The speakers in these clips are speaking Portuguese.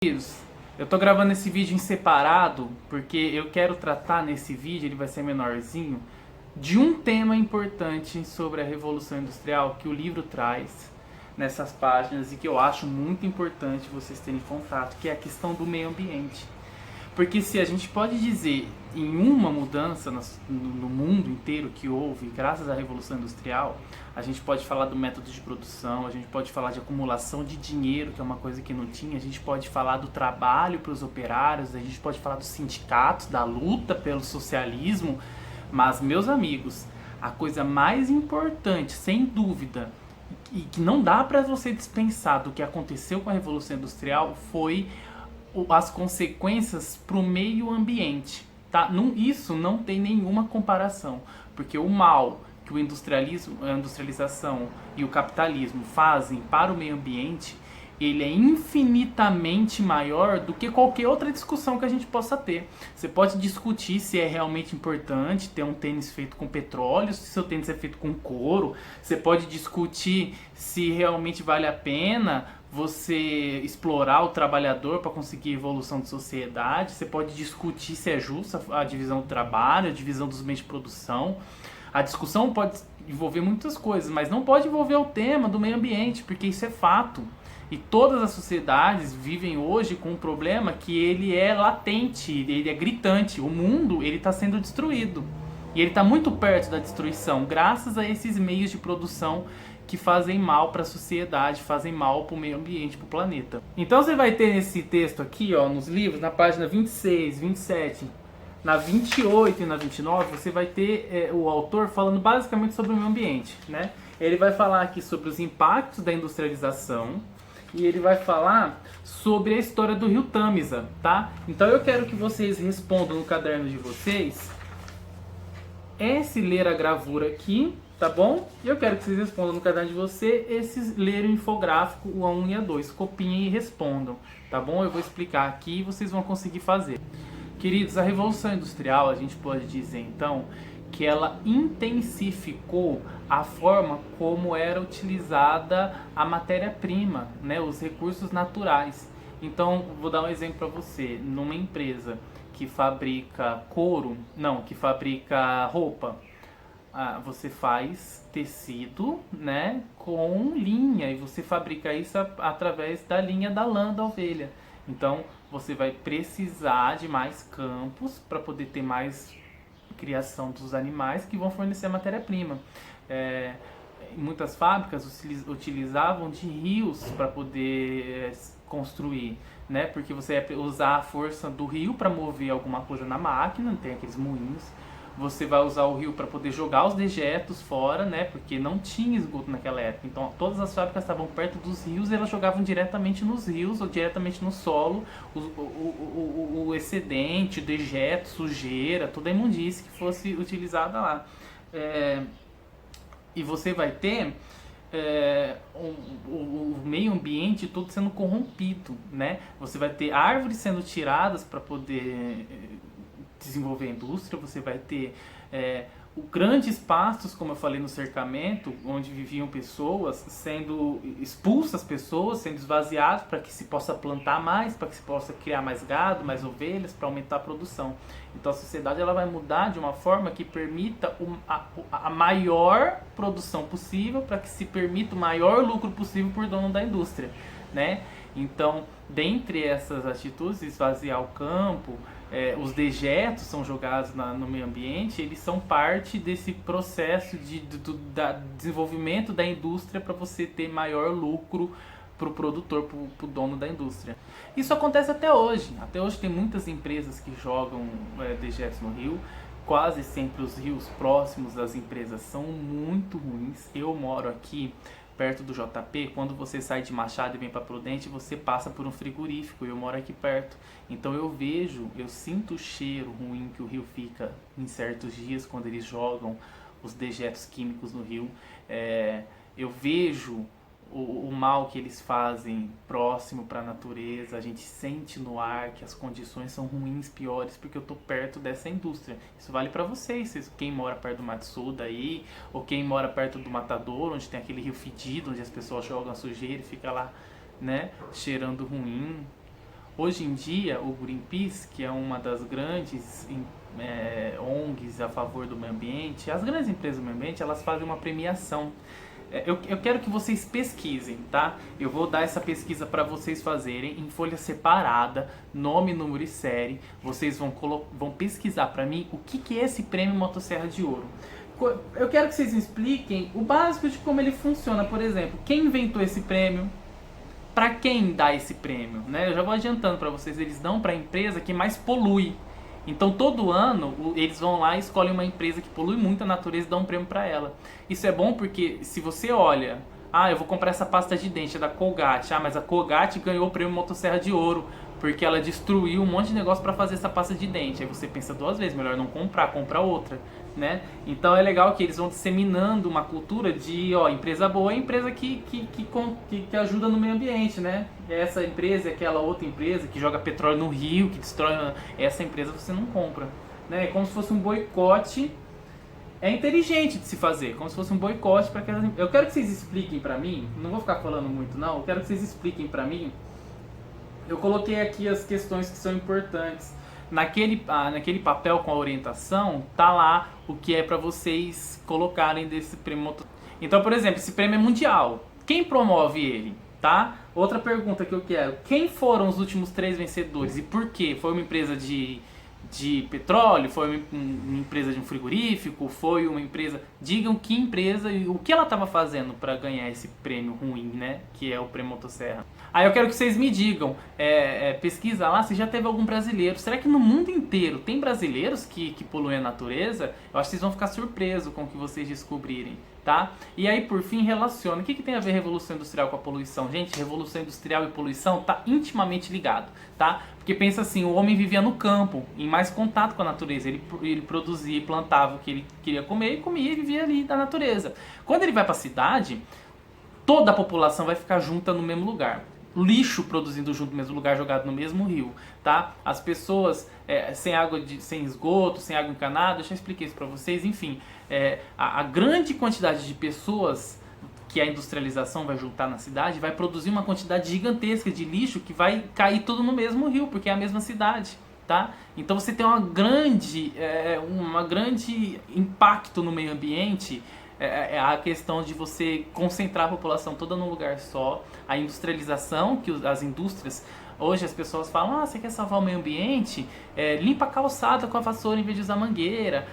Eu tô gravando esse vídeo em separado porque eu quero tratar nesse vídeo, ele vai ser menorzinho, de um tema importante sobre a Revolução Industrial que o livro traz nessas páginas e que eu acho muito importante vocês terem contato, que é a questão do meio ambiente. Porque se a gente pode dizer em uma mudança no mundo inteiro que houve graças à Revolução Industrial, a gente pode falar do método de produção, a gente pode falar de acumulação de dinheiro, que é uma coisa que não tinha, a gente pode falar do trabalho para os operários, a gente pode falar dos sindicatos, da luta pelo socialismo, mas, meus amigos, a coisa mais importante, sem dúvida, e que não dá para você dispensar do que aconteceu com a Revolução Industrial foi as consequências para o meio ambiente. Tá? Isso não tem nenhuma comparação, porque o mal que o industrialismo, a industrialização e o capitalismo fazem para o meio ambiente, ele é infinitamente maior do que qualquer outra discussão que a gente possa ter. Você pode discutir se é realmente importante ter um tênis feito com petróleo, se seu tênis é feito com couro. Você pode discutir se realmente vale a pena você explorar o trabalhador para conseguir evolução de sociedade. Você pode discutir se é justa a divisão do trabalho, a divisão dos meios de produção. A discussão pode envolver muitas coisas, mas não pode envolver o tema do meio ambiente, porque isso é fato. E todas as sociedades vivem hoje com um problema que ele é latente, ele é gritante. O mundo ele está sendo destruído. E ele está muito perto da destruição, graças a esses meios de produção que fazem mal para a sociedade, fazem mal para o meio ambiente, para o planeta. Então você vai ter nesse texto aqui, ó, nos livros, na página 26, 27, na 28 e na 29, você vai ter o autor falando basicamente sobre o meio ambiente, né? Ele vai falar aqui sobre os impactos da industrialização e ele vai falar sobre a história do rio Tâmisa, tá? Então eu quero que vocês respondam no caderno de vocês, esse ler a gravura aqui, tá bom? E eu quero que vocês respondam no caderno de você, esses ler o infográfico, o A1 e A2. Copiem e respondam, tá bom? Eu vou explicar aqui e vocês vão conseguir fazer. Queridos, a Revolução Industrial, a gente pode dizer então que ela intensificou a forma como era utilizada a matéria-prima, né, os recursos naturais. Então, vou dar um exemplo para você. Numa empresa que fabrica couro, não, que fabrica roupa, você faz tecido, né, com linha, e você fabrica isso através da linha da lã da ovelha. Então, você vai precisar de mais campos para poder ter mais criação dos animais que vão fornecer a matéria-prima. Muitas fábricas utilizavam de rios para poder construir, né? Porque você ia usar a força do rio para mover alguma coisa na máquina, tem aqueles moinhos. Você vai usar o rio para poder jogar os dejetos fora, né? Porque não tinha esgoto naquela época. Então, todas as fábricas estavam perto dos rios e elas jogavam diretamente nos rios ou diretamente no solo o excedente, o dejeto, sujeira, toda a imundície que fosse utilizada lá. E você vai ter o meio ambiente todo sendo corrompido, né? Você vai ter árvores sendo tiradas para poder desenvolver a indústria, você vai ter grandes pastos, como eu falei no cercamento, onde viviam pessoas, sendo expulsas pessoas, sendo esvaziadas para que se possa plantar mais, para que se possa criar mais gado, mais ovelhas, para aumentar a produção. Então a sociedade ela vai mudar de uma forma que permita a maior produção possível, para que se permita o maior lucro possível por dono da indústria, né? Então, dentre essas atitudes, esvaziar o campo, os dejetos são jogados no meio ambiente, eles são parte desse processo de desenvolvimento da indústria para você ter maior lucro para o produtor, para o dono da indústria. Isso acontece até hoje. Até hoje tem muitas empresas que jogam dejetos no rio. Quase sempre os rios próximos das empresas são muito ruins. Eu moro aqui perto do JP, quando você sai de Machado e vem para Prudente, você passa por um frigorífico, eu moro aqui perto. Então eu sinto o cheiro ruim que o rio fica em certos dias quando eles jogam os dejetos químicos no rio. Eu vejo o mal que eles fazem próximo para a natureza, a gente sente no ar que as condições são ruins, piores, porque eu tô perto dessa indústria. Isso vale para vocês, quem mora perto do Matsuda aí, ou quem mora perto do Matadouro, onde tem aquele rio fedido, onde as pessoas jogam a sujeira e fica lá, né, cheirando ruim. hoje em dia o Greenpeace, que é uma das grandes ONGs a favor do meio ambiente, as grandes empresas do meio ambiente, elas fazem uma premiação. Eu quero que vocês pesquisem, tá? Eu vou dar essa pesquisa para vocês fazerem em folha separada, nome, número e série. Vocês vão pesquisar para mim o que é esse prêmio Motosserra de Ouro. Eu quero que vocês me expliquem o básico de como ele funciona. Por exemplo, quem inventou esse prêmio? Para quem dá esse prêmio? Né? Eu já vou adiantando para vocês, eles dão para a empresa que mais polui. Então todo ano eles vão lá e escolhem uma empresa que polui muito a natureza e dão um prêmio para ela. Isso é bom porque se você olha, eu vou comprar essa pasta de dente da Colgate, mas a Colgate ganhou o prêmio Motosserra de Ouro porque ela destruiu um monte de negócio para fazer essa pasta de dente. Aí você pensa duas vezes, melhor não comprar, compra outra, né? Então é legal que eles vão disseminando uma cultura de, empresa boa é empresa que ajuda no meio ambiente, né? Essa empresa, aquela outra empresa que joga petróleo no rio, que destrói, essa empresa você não compra, né? É como se fosse um boicote. É inteligente de se fazer, como se fosse um boicote para aquelas. Eu quero que vocês expliquem para mim, não vou ficar falando muito não, eu quero que vocês expliquem para mim. Eu coloquei aqui as questões que são importantes. Naquele papel com a orientação, tá lá o que é para vocês colocarem desse prêmio. Então, por exemplo, esse prêmio é mundial. Quem promove ele? Tá? Outra pergunta que eu quero. Quem foram os últimos 3 vencedores e por quê? Foi uma empresa de petróleo? Foi uma empresa de um frigorífico? Foi uma empresa... Digam que empresa e o que ela estava fazendo para ganhar esse prêmio ruim, né? Que é o prêmio Motosserra. Aí eu quero que vocês me digam, pesquisa lá se já teve algum brasileiro. Será que no mundo inteiro tem brasileiros que poluem a natureza? Eu acho que vocês vão ficar surpresos com o que vocês descobrirem, tá? E aí, por fim, relaciona. O que tem a ver Revolução Industrial com a poluição? Gente, Revolução Industrial e poluição tá intimamente ligado, tá? Porque pensa assim, o homem vivia no campo, em mais contato com a natureza. Ele produzia e plantava o que ele queria comer e comia e vivia ali da natureza. Quando ele vai para a cidade, toda a população vai ficar junta no mesmo lugar. Lixo produzindo junto no mesmo lugar, jogado no mesmo rio, tá? As pessoas sem esgoto, sem água encanada, eu já expliquei isso para vocês, enfim. A grande quantidade de pessoas que a industrialização vai juntar na cidade vai produzir uma quantidade gigantesca de lixo que vai cair tudo no mesmo rio, porque é a mesma cidade, tá? Então você tem uma grande impacto no meio ambiente. A questão de você concentrar a população toda num lugar só, a industrialização, que as indústrias, hoje as pessoas falam, você quer salvar o meio ambiente? Limpa a calçada com a vassoura em vez de usar mangueira,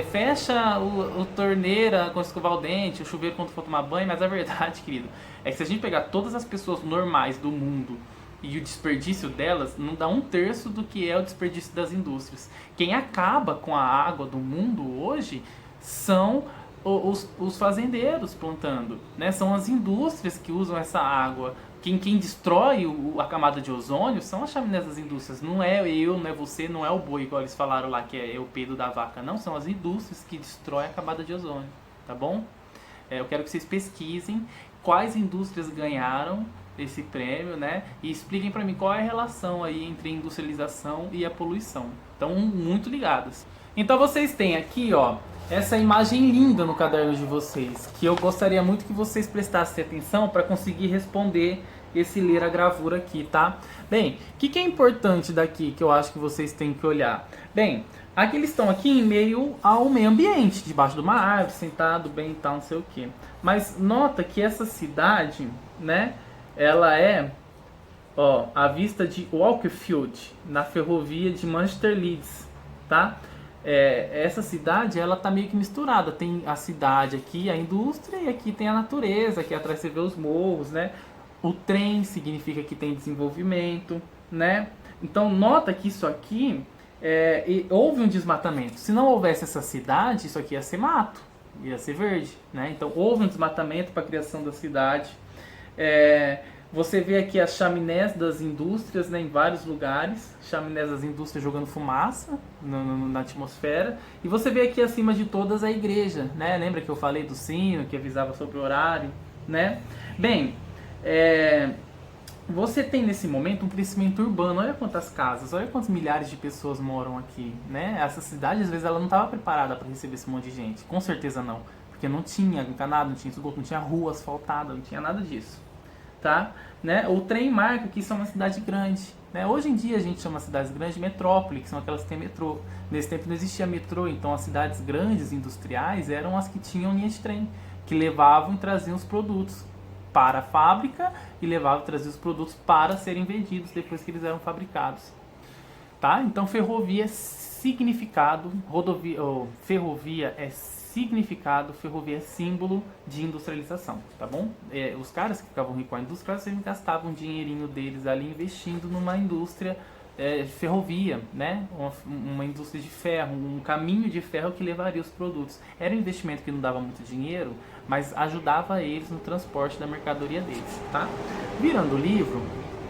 fecha o torneira quando escovar o dente, o chuveiro quando for tomar banho, mas a verdade, querido, é que se a gente pegar todas as pessoas normais do mundo e o desperdício delas, não dá 1/3 do que é o desperdício das indústrias. Quem acaba com a água do mundo hoje são os fazendeiros plantando, né? São as indústrias que usam essa água. Quem destrói a camada de ozônio são as chaminés das indústrias. Não é eu, não é você, não é o boi, igual eles falaram lá, que é o peido da vaca. Não, são as indústrias que destroem a camada de ozônio, tá bom? Eu quero que vocês pesquisem quais indústrias ganharam esse prêmio, né? E expliquem para mim qual é a relação aí entre a industrialização e a poluição. Estão muito ligadas. Então vocês têm aqui, essa imagem linda no caderno de vocês, que eu gostaria muito que vocês prestassem atenção para conseguir responder esse ler a gravura aqui, tá? Bem, o que é importante daqui que eu acho que vocês têm que olhar? Bem, aqui eles estão aqui em meio ao meio ambiente, debaixo de uma árvore, sentado bem e tal, não sei o que. Mas nota que essa cidade, né, ela é, à vista de Walkerfield, na ferrovia de Manchester Leeds, tá? Essa cidade, ela tá meio que misturada. Tem a cidade aqui, a indústria, e aqui tem a natureza, aqui atrás você vê os morros, né? O trem significa que tem desenvolvimento, né? Então nota que isso aqui, houve um desmatamento. Se não houvesse essa cidade, isso aqui ia ser mato, ia ser verde, né? Então houve um desmatamento para a criação da cidade. Você vê aqui as chaminés das indústrias, né, em vários lugares, chaminés das indústrias jogando fumaça na atmosfera, e você vê aqui acima de todas a igreja, né? Lembra que eu falei do sino que avisava sobre o horário, né? Bem, você tem nesse momento um crescimento urbano. Olha quantas casas, olha quantos milhares de pessoas moram aqui, né? Essa cidade às vezes ela não estava preparada para receber esse monte de gente, com certeza não, porque não tinha encanado, não tinha esgoto, não tinha rua asfaltada, não tinha nada disso. Tá? Né? O trem marca que isso é uma cidade grande, né? Hoje em dia a gente chama cidades grandes de metrópole, que são aquelas que têm metrô. Nesse tempo não existia metrô, então as cidades grandes industriais eram as que tinham linha de trem, que levavam e traziam os produtos para a fábrica e levavam e traziam os produtos para serem vendidos depois que eles eram fabricados. Tá? Então ferrovia é significado, ferrovia é significado, ferrovia é símbolo de industrialização, tá bom? Os caras que ficavam ricos com a indústria, eles gastavam o dinheirinho deles ali investindo numa indústria ferrovia, né? Uma indústria de ferro, um caminho de ferro que levaria os produtos. Era um investimento que não dava muito dinheiro, mas ajudava eles no transporte da mercadoria deles, tá? Virando o livro,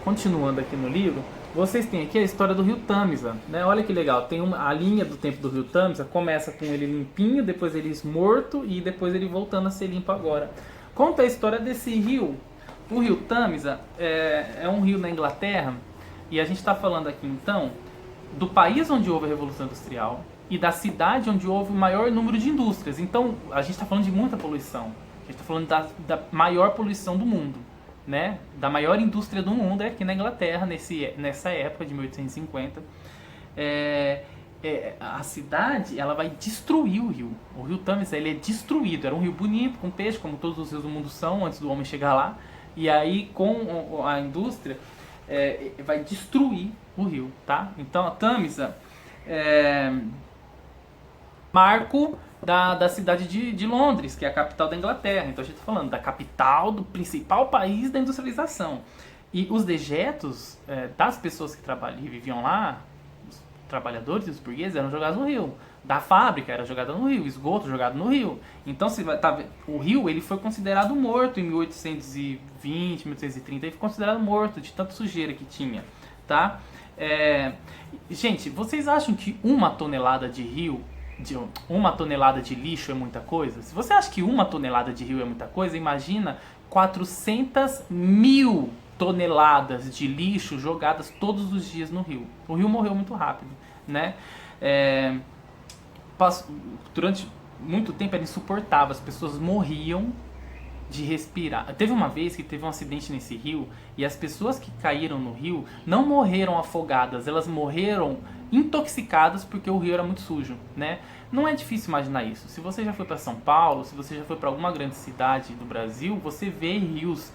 continuando aqui no livro, vocês têm aqui a história do rio Tâmisa, né? Olha que legal, tem a linha do tempo do rio Tâmisa, começa com ele limpinho, depois ele morto e depois ele voltando a ser limpo agora. Conta a história desse rio. O rio Tâmisa é um rio na Inglaterra, e a gente está falando aqui então do país onde houve a Revolução Industrial e da cidade onde houve o maior número de indústrias. Então a gente está falando de muita poluição, a gente está falando da maior poluição do mundo. Né, da maior indústria do mundo é aqui na Inglaterra, nessa época de 1850. A cidade ela vai destruir o rio. O rio Tâmisa ele é destruído. Era um rio bonito, com peixe, como todos os rios do mundo são, antes do homem chegar lá. E aí, com a indústria, vai destruir o rio. Tá? Então, a Tâmisa marco da cidade de Londres, que é a capital da Inglaterra. Então a gente está falando da capital do principal país da industrialização. E os dejetos das pessoas que viviam lá, os trabalhadores e os burgueses, eram jogados no rio. Da fábrica era jogada no rio, esgoto jogado no rio. Então o rio ele foi considerado morto em 1820, 1830, ele foi considerado morto de tanta sujeira que tinha. Tá? Gente, vocês acham que uma tonelada de lixo é muita coisa? Se você acha que uma tonelada de rio é muita coisa, imagina 400 mil toneladas de lixo jogadas todos os dias no rio. O rio morreu muito rápido, né? Durante muito tempo era insuportável, as pessoas morriam de respirar. Teve uma vez que teve um acidente nesse rio e as pessoas que caíram no rio não morreram afogadas, elas morreram intoxicadas porque o rio era muito sujo, né? Não é difícil imaginar isso. Se você já foi para São Paulo, se você já foi para alguma grande cidade do Brasil, você vê rios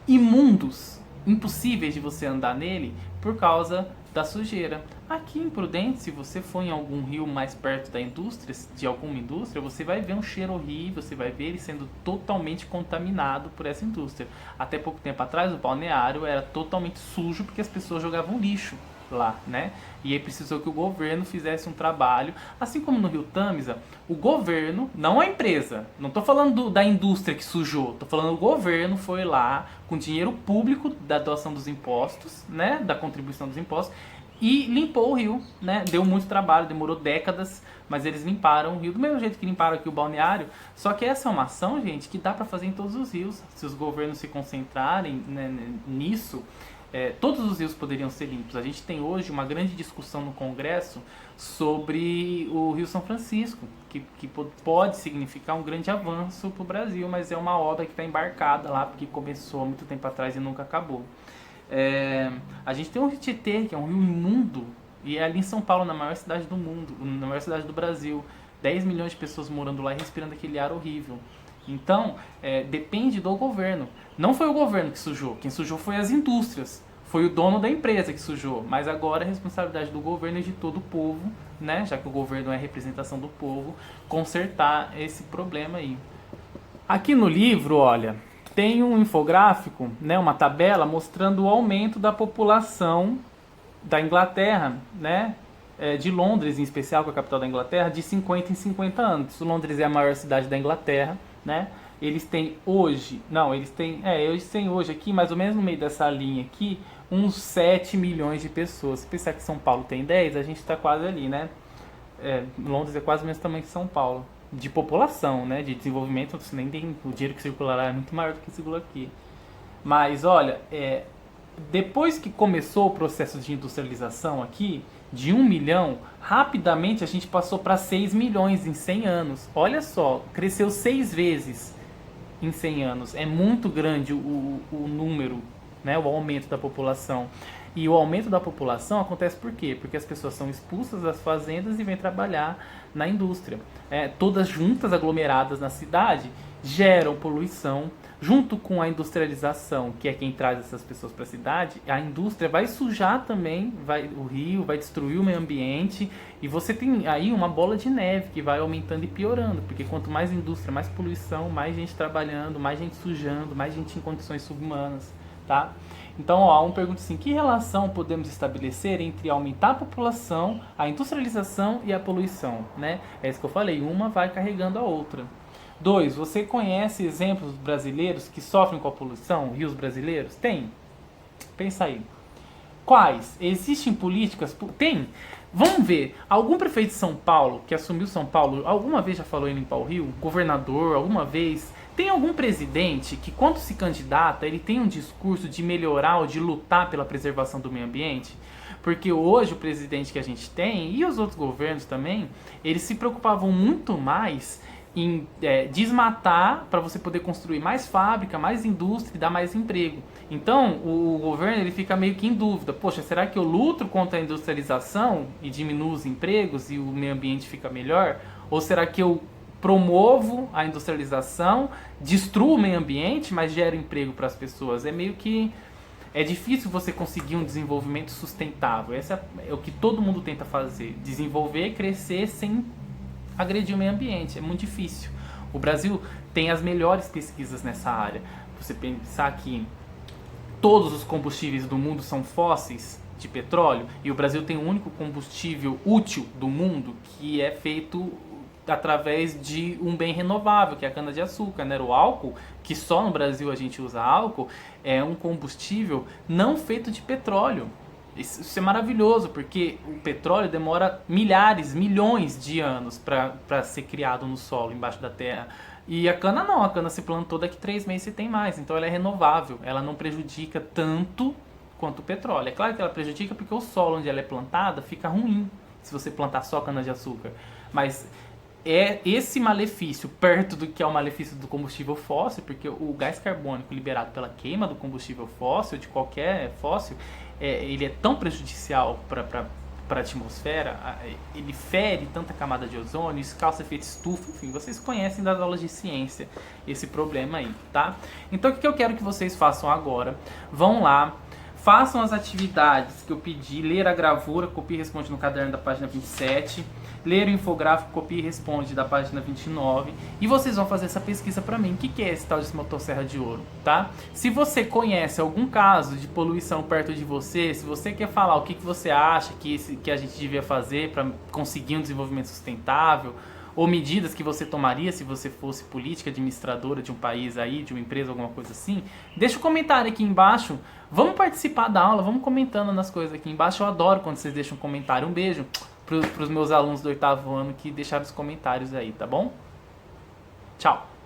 imundos, impossíveis de você andar nele por causa da sujeira. Aqui em Prudente, se você for em algum rio mais perto da indústria, de alguma indústria, você vai ver um cheiro horrível, você vai ver ele sendo totalmente contaminado por essa indústria. Até pouco tempo atrás, o balneário era totalmente sujo porque as pessoas jogavam lixo lá, né? E aí precisou que o governo fizesse um trabalho, assim como no rio Tâmisa, o governo, não a empresa, não estou falando da indústria que sujou, estou falando o governo foi lá com dinheiro público da doação dos impostos, né? Da contribuição dos impostos e limpou o rio, né? Deu muito trabalho, demorou décadas, mas eles limparam o rio do mesmo jeito que limparam aqui o balneário. Só que essa é uma ação, gente, que dá para fazer em todos os rios, se os governos se concentrarem, né, nisso. Todos os rios poderiam ser limpos. A gente tem hoje uma grande discussão no Congresso sobre o Rio São Francisco, que pode significar um grande avanço para o Brasil, mas é uma obra que está embarcada lá, porque começou há muito tempo atrás e nunca acabou. A gente tem o Rio Tietê, que é um rio imundo, e é ali em São Paulo, na maior cidade do mundo, na maior cidade do Brasil. 10 milhões de pessoas morando lá e respirando aquele ar horrível. Então, depende do governo. Não foi o governo que sujou, quem sujou foi as indústrias. Foi o dono da empresa que sujou, mas agora é responsabilidade do governo e de todo o povo, né? Já que o governo é a representação do povo, consertar esse problema aí. Aqui no livro, olha, tem um infográfico, né? Uma tabela mostrando o aumento da população da Inglaterra, né? De Londres, em especial, que é a capital da Inglaterra, de 50 em 50 anos. Londres é a maior cidade da Inglaterra, né? Eles têm hoje, eles têm hoje aqui, mais ou menos no meio dessa linha aqui, uns 7 milhões de pessoas. Se pensar que São Paulo tem 10, a gente está quase ali, né? Londres é quase o mesmo tamanho que São Paulo. De população, né? De desenvolvimento, você nem tem, o dinheiro que circula lá é muito maior do que circula aqui. Mas, olha, depois que começou o processo de industrialização aqui, de 1 milhão, rapidamente a gente passou para 6 milhões em 100 anos. Olha só, cresceu 6 vezes em 100 anos. É muito grande o número, né, o aumento da população. E o aumento da população acontece por quê? Porque as pessoas são expulsas das fazendas e vêm trabalhar na indústria. Todas juntas, aglomeradas na cidade, geram poluição. Junto com a industrialização, que é quem traz essas pessoas para a cidade, a indústria vai sujar também o rio, vai destruir o meio ambiente, e você tem aí uma bola de neve que vai aumentando e piorando, porque quanto mais indústria, mais poluição, mais gente trabalhando, mais gente sujando, mais gente em condições subhumanas, tá? Então, uma pergunta assim, que relação podemos estabelecer entre aumentar a população, a industrialização e a poluição, né? É isso que eu falei, uma vai carregando a outra. 2. Você conhece exemplos brasileiros que sofrem com a poluição? Rios brasileiros? Tem. Pensa aí. Quais? Existem políticas? Tem. Vamos ver. Algum prefeito de São Paulo, que assumiu São Paulo, alguma vez já falou em limpar o rio? Governador, alguma vez? Tem algum presidente que, quando se candidata, ele tem um discurso de melhorar ou de lutar pela preservação do meio ambiente? Porque hoje o presidente que a gente tem, e os outros governos também, eles se preocupavam muito mais em desmatar para você poder construir mais fábrica, mais indústria e dar mais emprego. Então, o governo ele fica meio que em dúvida. Poxa, será que eu luto contra a industrialização e diminuo os empregos e o meio ambiente fica melhor? Ou será que eu promovo a industrialização, destruo o meio ambiente, mas gero emprego para as pessoas? É meio que... É difícil você conseguir um desenvolvimento sustentável. Esse é o que todo mundo tenta fazer. Desenvolver, crescer sem agredir o meio ambiente, é muito difícil. O Brasil tem as melhores pesquisas nessa área. Você pensar que todos os combustíveis do mundo são fósseis de petróleo e o Brasil tem o único combustível útil do mundo que é feito através de um bem renovável, que é a cana-de-açúcar, né? O álcool, que só no Brasil a gente usa álcool, é um combustível não feito de petróleo. Isso é maravilhoso, porque o petróleo demora milhares, milhões de anos para ser criado no solo, embaixo da terra. E a cana não, a cana se plantou, daqui 3 meses você tem mais. Então ela é renovável, ela não prejudica tanto quanto o petróleo. É claro que ela prejudica porque o solo onde ela é plantada fica ruim, se você plantar só cana-de-açúcar. Mas é esse malefício perto do que é o malefício do combustível fóssil, porque o gás carbônico liberado pela queima do combustível fóssil, de qualquer fóssil, ele é tão prejudicial para a atmosfera, ele fere tanta camada de ozônio, isso causa efeito estufa, enfim, vocês conhecem das aulas de ciência esse problema aí, tá? Então o que eu quero que vocês façam agora? Vão lá, façam as atividades que eu pedi, ler a gravura, copie e responde no caderno da página 27, ler o infográfico, copie e responde da página 29, e vocês vão fazer essa pesquisa para mim. O que é esse tal de motosserra de ouro, tá? Se você conhece algum caso de poluição perto de você, se você quer falar o que você acha que a gente devia fazer para conseguir um desenvolvimento sustentável, ou medidas que você tomaria se você fosse política, administradora de um país aí, de uma empresa, alguma coisa assim, deixa um comentário aqui embaixo. Vamos participar da aula, vamos comentando nas coisas aqui embaixo. Eu adoro quando vocês deixam um comentário. Um beijo para os meus alunos do 8º ano que deixaram os comentários aí, tá bom? Tchau!